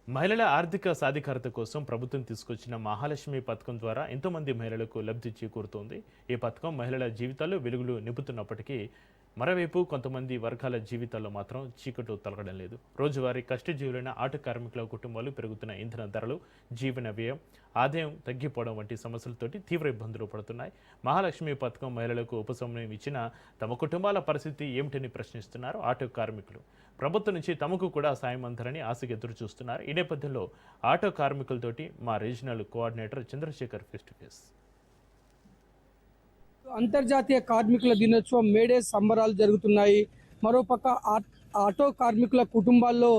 మహిళల ఆర్థిక సాధికారత కోసం ప్రభుత్వం తీసుకొచ్చిన మహాలక్ష్మి పథకం ద్వారా ఎంతోమంది మహిళలకు లబ్ధి చేకూరుతోంది. ఈ పథకం మహిళల జీవితాల్లో వెలుగులు నింపుతున్నప్పటికీ మరోవైపు కొంతమంది వర్గాల జీవితాల్లో మాత్రం చీకట్లు తొలగడం లేదు. రోజువారీ కష్టజీవులైన ఆటో కార్మికుల కుటుంబాలు పెరుగుతున్న ఇంధన ధరలు, జీవన వ్యయం, ఆదాయం తగ్గిపోవడం వంటి సమస్యలతోటి తీవ్ర ఇబ్బందులు పడుతున్నాయి. మహాలక్ష్మి పథకం మహిళలకు ఉపశమనం ఇచ్చిన తమ కుటుంబాల పరిస్థితి ఏమిటని ప్రశ్నిస్తున్నారు ఆటో కార్మికులు. ప్రభుత్వం నుంచి తమకు కూడా సాయం అందాలని ఆశగా ఎదురు చూస్తున్నారు. ఈ నేపథ్యంలో ఆటో కార్మికులతోటి మా regional coordinator Chandrashekar face to face. అంతర్జాతీయ కార్మికుల దినోత్సవం మేడే సంబరాలు జరుగుతున్నాయి. మరోపక్క ఆటో కార్మికుల కుటుంబాల్లో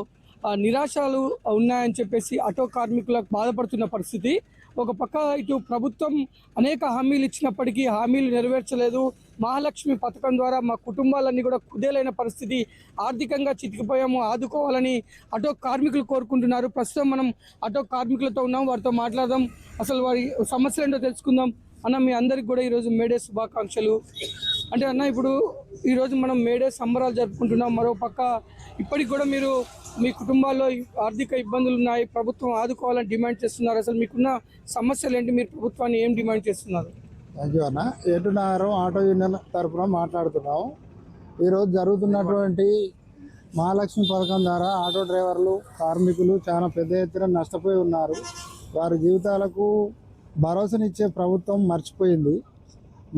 నిరాశలు ఉన్నాయని చెప్పేసి ఆటో కార్మికులకు బాధపడుతున్న పరిస్థితి. ఒక పక్క ఇటు ప్రభుత్వం అనేక హామీలు ఇచ్చినప్పటికీ హామీలు నెరవేర్చలేదు. మహాలక్ష్మి పథకం ద్వారా మా కుటుంబాలన్నీ కూడా కుదేలైన పరిస్థితి, ఆర్థికంగా చితికిపోయాము, ఆదుకోవాలని ఆటో కార్మికులు కోరుకుంటున్నారు. ప్రస్తుతం మనం ఆటో కార్మికులతో ఉన్నాం, వారితో మాట్లాడదాం, అసలు వారి సమస్యలు ఏంటో తెలుసుకుందాం. అన్న, మీ అందరికి కూడా ఈరోజు మేడే శుభాకాంక్షలు. అంటే అన్న, ఇప్పుడు ఈరోజు మనం మేడే సంబరాలు జరుపుకుంటున్నాం. మరో పక్క ఇప్పటికి కూడా మీరు మీ కుటుంబాల్లో ఆర్థిక ఇబ్బందులు ఉన్నాయి, ప్రభుత్వం ఆదుకోవాలని డిమాండ్ చేస్తున్నారు. అసలు మీకున్న సమస్యలు ఏంటి, మీరు ప్రభుత్వాన్ని ఏం డిమాండ్ చేస్తున్నారు? థ్యాంక్ యూ అన్న. ఏటున్నారం ఆటో యూనియన్ తరఫున మాట్లాడుతున్నాం. ఈరోజు జరుగుతున్నటువంటి మహాలక్ష్మి పథకం ద్వారా ఆటో డ్రైవర్లు, కార్మికులు చాలా పెద్ద ఎత్తున నష్టపోయి ఉన్నారు. వారి జీవితాలకు భరోసానిచ్చే ప్రభుత్వం మర్చిపోయింది.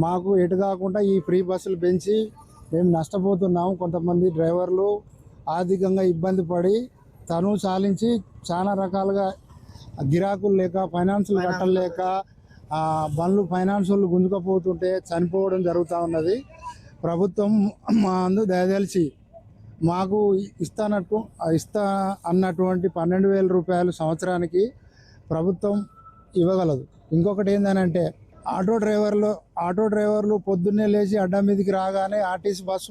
మాకు ఎటు కాకుండా ఈ ఫ్రీ బస్సులు పెంచి మేము నష్టపోతున్నాము. కొంతమంది డ్రైవర్లు ఆర్థికంగా ఇబ్బంది పడి తను చాలించి చాలా రకాలుగా గిరాకులు లేక, ఫైనాన్సులు కట్టలేక బండ్లు ఫైనాన్సులు గుంజుకపోతుంటే చనిపోవడం జరుగుతూ ఉన్నది. ప్రభుత్వం మా అందు దయదలిచి మాకు ఇస్తా అన్నటువంటి 12,000 రూపాయలు సంవత్సరానికి ప్రభుత్వం ఇవ్వగలదు. ఇంకొకటి ఏంటంటే ఆటో డ్రైవర్లు పొద్దున్నే లేచి అడ్డా మీదకి రాగానే ఆర్టీసీ బస్సు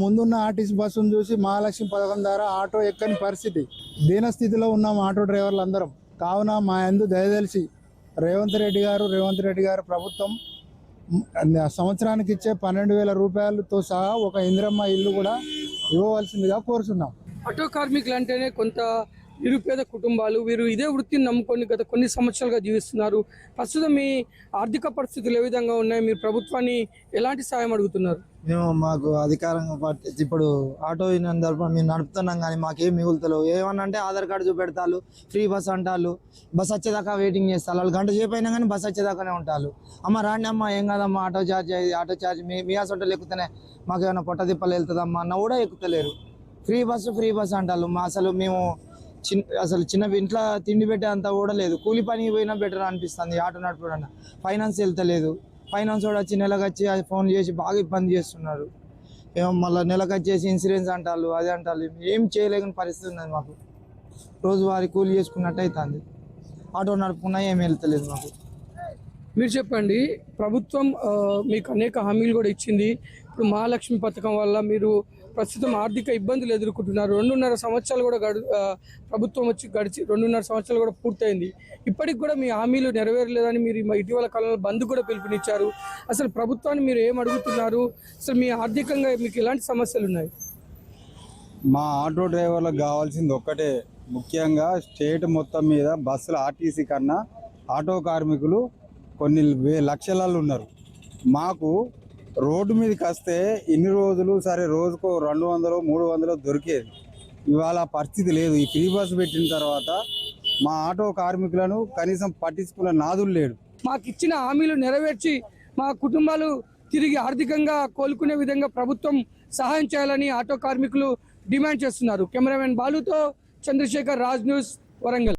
ముందున్న ఆర్టీసీ బస్సును చూసి మహాలక్ష్మి పథకం ద్వారా ఆటో ఎక్కని పరిస్థితి, దీనస్థితిలో ఉన్నాం ఆటో డ్రైవర్లు అందరం. కావున మా యందు దయదలిచి రేవంత్ రెడ్డి గారు ప్రభుత్వం సంవత్సరానికి ఇచ్చే 12,000 రూపాయలతో సహా ఒక ఇందిరమ్మ ఇల్లు కూడా ఇవ్వవలసిందిగా కోరుతున్నాం. ఆటో కార్మికులు అంటేనే కొంత నిరుపేద కుటుంబాలు, వీరు ఇదే వృత్తిని నమ్ముకొని గత కొన్ని సంవత్సరాలుగా జీవిస్తున్నారు. ప్రస్తుతం మీ ఆర్థిక పరిస్థితులు ఏ విధంగా ఉన్నాయి? మీరు ప్రభుత్వాన్ని ఎలాంటి సాయం అడుగుతున్నారు? మేము మాకు అధికారంగా ఇప్పుడు ఆటో యూనియన్ తరఫున మేము నడుపుతున్నాం, కానీ మాకేం మిగులుతలేవు. ఏమన్నా అంటే ఆధార్ కార్డు చూపెడతారు, ఫ్రీ బస్ అంటారు, బస్ వచ్చేదాకా వెయిటింగ్ చేస్తారు. వాళ్ళు గంట సేపు అయినా కానీ బస్ వచ్చేదాకానే ఉంటారు. అమ్మ రాండి అమ్మ, ఏం కాదమ్మా, ఆటో ఛార్జ్ మీ హాస్పిటల్ ఎక్కుతేనే మాకు ఏమైనా పొట్ట తిప్పలు వెళ్తుందమ్మా అన్న కూడా ఎక్కుతలేరు. ఫ్రీ బస్ అంటారు. అసలు మేము చిన్న ఇంట్లో తిండి పెట్టే అంతా కూడా లేదు. కూలి పనికి పోయినా బెటర్ అనిపిస్తుంది ఆటో నడపడం. ఫైనాన్స్ వెళ్తలేదు. ఫైనాన్స్ కూడా వచ్చి నెలకు వచ్చి ఫోన్ చేసి బాగా ఇబ్బంది చేస్తున్నారు. ఏమో మళ్ళీ నెలకు వచ్చేసి ఇన్సూరెన్స్ అంటారు, అదే అంటారు. ఏం చేయలేని పరిస్థితి ఉన్నది మాకు. రోజువారీ కూలి చేసుకున్నట్టు అవుతుంది. ఆటో నడుపుకున్నా ఏం వెళ్తలేదు మాకు. మీరు చెప్పండి, ప్రభుత్వం మీకు అనేక హామీలు కూడా ఇచ్చింది. ఇప్పుడు మహాలక్ష్మి పథకం వల్ల మీరు ప్రస్తుతం ఆర్థిక ఇబ్బందులు ఎదుర్కొంటున్నారు. 2.5 సంవత్సరాలు కూడా ప్రభుత్వం వచ్చి గడిచి 2.5 సంవత్సరాలు కూడా పూర్తయింది. ఇప్పటికి కూడా మీ హామీలు నెరవేరలేదని మీరు ఇటీవల కాలంలో బంద్ కూడా పిలుపునిచ్చారు. అసలు ప్రభుత్వాన్ని మీరు ఏం అడుగుతున్నారు? అసలు మీ ఆర్థికంగా మీకు ఎలాంటి సమస్యలు ఉన్నాయి? మా ఆటో డ్రైవర్లకు కావాల్సింది ఒక్కటే, ముఖ్యంగా స్టేట్ మొత్తం మీద బస్సులు ఆర్టీసీ కన్నా ఆటో కార్మికులు కొన్ని లక్షలలో ఉన్నారు. మాకు రోడ్డు మీదకి వస్తే ఇన్ని రోజులు సరే రోజుకో 200, 300 దొరికేది. ఇవాళ పరిస్థితి లేదు. ఈ ఫ్రీ బస్సు పెట్టిన తర్వాత మా ఆటో కార్మికులను కనీసం పట్టించుకున్న నాదులు లేడు. మాకు ఇచ్చిన హామీలు నెరవేర్చి మా కుటుంబాలు తిరిగి ఆర్థికంగా కోలుకునే విధంగా ప్రభుత్వం సహాయం చేయాలని ఆటో కార్మికులు డిమాండ్ చేస్తున్నారు. కెమెరామెన్ బాలుతో చంద్రశేఖర్, రాజ్ న్యూస్, వరంగల్.